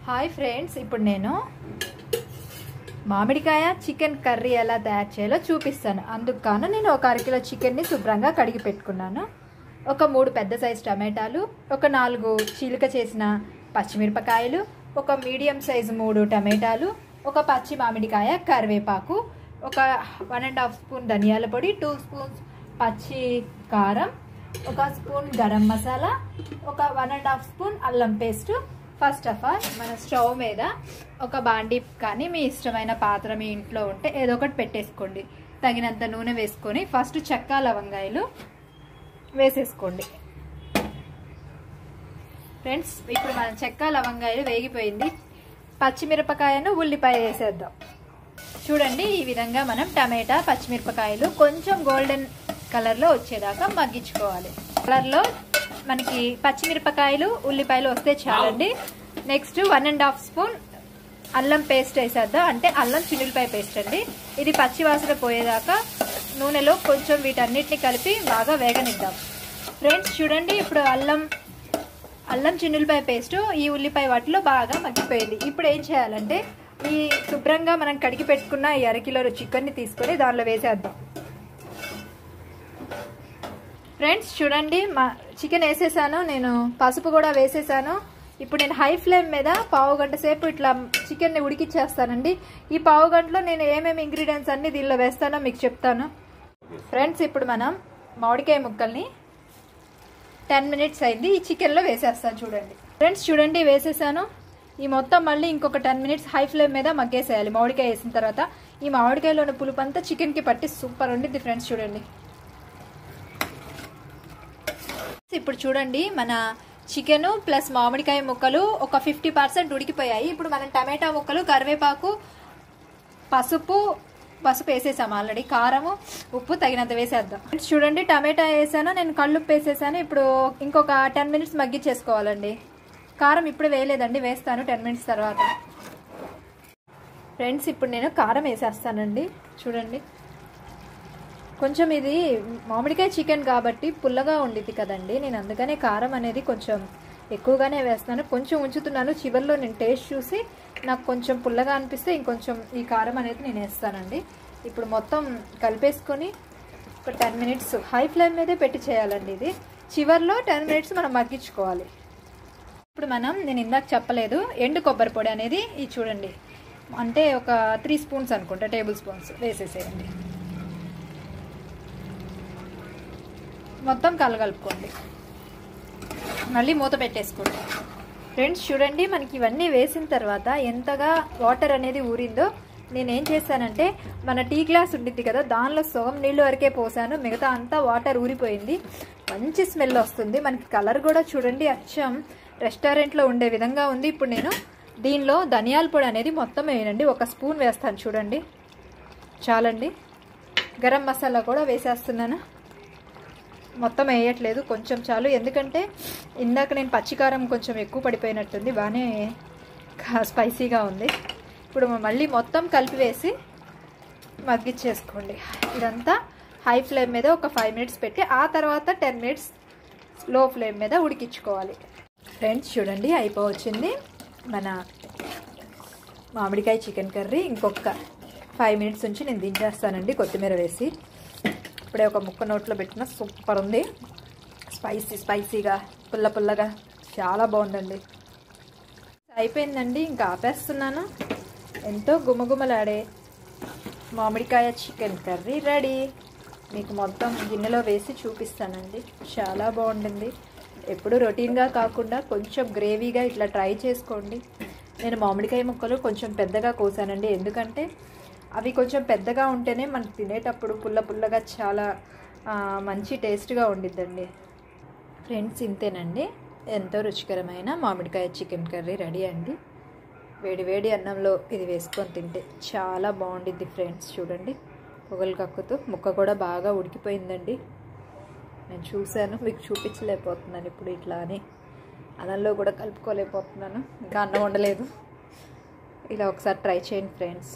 Hi friends, ఇప్పుడు నేను మామిడికాయ చికెన్ కర్రీ ఎలా తయారు చేయాలో చూపిస్తాను. అందుకు కాను నేను ఒక అరకిలో చికెన్ని శుభ్రంగా కడిగి పెట్టుకున్నాను. ఒక 3 పెద్ద సైజు టమాటాలు, ఒక 4 చీలిక చేసిన పచ్చిమిరపకాయలు, ఒక మీడియం సైజు 3 టమాటాలు, ఒక పచ్చి మామిడికాయ, కరివేపాకు, ఒక 1.5 స్పూన్ ధనియాల పొడి, 2 స్పూన్స్ పచ్చి కారం, ఒక స్పూన్ గరం మసాలా, ఒక 1.5 స్పూన్ అల్లం పేస్ట్. ఫస్ట్ ఆఫ్ ఆల్ మన స్టవ్ మీద ఒక బాండీ కానీ మీ ఇష్టమైన పాత్ర మీ ఇంట్లో ఉంటే ఏదో ఒకటి పెట్టేసుకోండి. తగినంత నూనె వేసుకొని ఫస్ట్ చెక్క లవంగాయలు వేసేసుకోండి. ఫ్రెండ్స్, ఇప్పుడు మన చెక్క లవంగాయలు వేగిపోయింది. పచ్చిమిరపకాయను ఉల్లిపాయ వేసేద్దాం. చూడండి, ఈ విధంగా మనం టమాటా పచ్చిమిరపకాయలు కొంచెం గోల్డెన్ కలర్లో వచ్చేదాకా మగ్గించుకోవాలి. కలర్లో మనకి పచ్చిమిరపకాయలు ఉల్లిపాయలు వస్తే చాలండి. నెక్స్ట్ 1.5 స్పూన్ అల్లం పేస్ట్ వేసేద్దాం. అంటే అల్లం చిన్నులపాయ పేస్ట్ అండి. ఇది పచ్చివాసన పోయేదాకా నూనెలో కొంచెం వీటన్నిటిని కలిపి బాగా వేగనిద్దాం. ఫ్రెండ్స్ చూడండి, ఇప్పుడు అల్లం చిన్నులపాయ పేస్ట్ ఈ ఉల్లిపాయ వాటిలో బాగా మగ్గిపోయింది. ఇప్పుడు ఏం చేయాలంటే ఈ శుభ్రంగా మనం కడిగి పెట్టుకున్న ఈ అరకిలో చికెన్ని తీసుకొని దానిలో వేసేద్దాం. ఫ్రెండ్స్ చూడండి, మా చికెన్ వేసేసాను, నేను పసుపు కూడా వేసేసాను. ఇప్పుడు నేను హై ఫ్లేమ్ మీద పావు గంట సేపు ఇట్లా చికెన్ని ఉడికిచ్చేస్తానండి. ఈ పావు గంటలో నేను ఏమేమి ఇంగ్రీడియంట్స్ అన్ని దీనిలో వేస్తానో మీకు చెప్తాను. ఫ్రెండ్స్, ఇప్పుడు మనం మామిడికాయ ముక్కల్ని 10 మినిట్స్ అయింది, ఈ చికెన్లో వేసేస్తాను. చూడండి ఫ్రెండ్స్, చూడండి వేసేసాను. ఈ మొత్తం మళ్ళీ ఇంకొక 10 మినిట్స్ హై ఫ్లేమ్ మీద మగ్గేసేయాలి. మామిడికాయ వేసిన తర్వాత ఈ మామిడికాయలోని పులుపు అంతా చికెన్కి పట్టి సూపర్ ఉండిద్ది. ఫ్రెండ్స్ చూడండి, ఇప్పుడు చూడండి మన చికెన్ ప్లస్ మామిడికాయ ముక్కలు ఒక 50% ఉడికిపోయాయి. ఇప్పుడు మనం టమాటా ముక్కలు, కరివేపాకు, పసుపు వేసేసాము ఆల్రెడీ, కారము, ఉప్పు తగినంత వేసేద్దాం. చూడండి, టమాటా వేసాను, నేను కళ్ళుప్పు వేసేసాను. ఇప్పుడు ఇంకొక 10 మినిట్స్ మగ్గిచ్చేసుకోవాలండి. కారం ఇప్పుడు వేయలేదండి, వేస్తాను 10 మినిట్స్ తర్వాత. ఫ్రెండ్స్, ఇప్పుడు నేను కారం వేసేస్తానండి. చూడండి, కొంచెం ఇది మామిడికాయ చికెన్ కాబట్టి పుల్లగా ఉండిద్ది కదండి, నేను అందుకనే కారం అనేది కొంచెం ఎక్కువగానే వేస్తున్నాను. కొంచెం ఉంచుతున్నాను, చివరిలో నేను టేస్ట్ చూసి నాకు కొంచెం పుల్లగా అనిపిస్తే ఇంకొంచెం ఈ కారం అనేది నేను వేస్తానండి. ఇప్పుడు మొత్తం కలిపేసుకొని ఒక 10 మినిట్స్ హై ఫ్లేమ్ మీదే పెట్టి చేయాలండి. ఇది చివరిలో 10 మినిట్స్ మనం మగ్గించుకోవాలి. ఇప్పుడు నేను ఇందాక చెప్పలేదు, ఎండు కొబ్బరి పొడి అనేది ఇది చూడండి, అంటే ఒక 3 స్పూన్స్ అనుకుంటా, టేబుల్ స్పూన్స్ వేసేసేయండి. మొత్తం కలగలుపుకోండి, మళ్ళీ మూత పెట్టేసుకోండి. ఫ్రెండ్స్ చూడండి, మనకి ఇవన్నీ వేసిన తర్వాత ఎంతగా వాటర్ అనేది ఊరిందో. నేనేం చేశానంటే మన టీ గ్లాస్ ఉండిద్ది కదా, దానిలో సగం నీళ్ళు వరకే పోసాను, మిగతా అంతా వాటర్ ఊరిపోయింది. మంచి స్మెల్ వస్తుంది. మనకి కలర్ కూడా చూడండి అచ్చం రెస్టారెంట్లో ఉండే విధంగా ఉంది. ఇప్పుడు నేను దీనిలో ధనియాల పొడి అనేది మొత్తం వేయనండి, 1 స్పూన్ వేస్తాను. చూడండి చాలండి. గరం మసాలా కూడా వేసేస్తున్నాను, మొత్తం వేయట్లేదు, కొంచెం చాలు. ఎందుకంటే ఇందాక నేను పచ్చికారం కొంచెం ఎక్కువ పడిపోయినట్టుంది, బాగానే స్పైసీగా ఉంది. ఇప్పుడు మళ్ళీ మొత్తం కలిపి వేసి మగ్గిచ్చేసుకోండి. ఇదంతా హై ఫ్లేమ్ మీద ఒక 5 మినిట్స్ పెట్టి ఆ తర్వాత 10 మినిట్స్ లో ఫ్లేమ్ మీద ఉడికించుకోవాలి. ఫ్రెండ్స్ చూడండి, అయిపోవచ్చింది మన మామిడికాయ చికెన్ కర్రీ. ఇంకొక 5 మినిట్స్ నుంచి నేను దించేస్తానండి కొత్తిమీర వేసి. ఇప్పుడే ఒక ముక్క నోట్లో పెట్టిన సూపర్ ఉంది, స్పైసీగా పుల్లగా చాలా బాగుందండి. అయిపోయిందండి, ఇంకా ఆపేస్తున్నాను. ఎంతో గుమగుమలాడే మామిడికాయ చికెన్ కర్రీ రెడీ. మీకు మొత్తం గిన్నెలో వేసి చూపిస్తానండి, చాలా బాగుంటుంది. ఎప్పుడు రొటీన్గా కాకుండా కొంచెం గ్రేవీగా ఇట్లా ట్రై చేసుకోండి. నేను మామిడికాయ ముక్కలు కొంచెం పెద్దగా కోసానండి, ఎందుకంటే అవి కొంచెం పెద్దగా ఉంటేనే మనకు తినేటప్పుడు పుల్లగా చాలా మంచి టేస్ట్గా ఉండిద్దండి. ఫ్రెండ్స్ ఇంతేనండి, ఎంతో రుచికరమైన మామిడికాయ చికెన్ కర్రీ రెడీ అండి. వేడి అన్నంలో ఇది వేసుకొని తింటే చాలా బాగుండిద్ది. ఫ్రెండ్స్ చూడండి, పొగలు కక్కుతూ ముక్క కూడా బాగా ఉడికిపోయిందండి. నేను చూశాను, మీకు చూపించలేకపోతున్నాను ఇప్పుడు ఇట్లా అని. అన్నంలో కూడా కలుపుకోలేకపోతున్నాను, ఇంకా అన్నం వండలేదు. ఇలా ఒకసారి ట్రై చేయండి ఫ్రెండ్స్.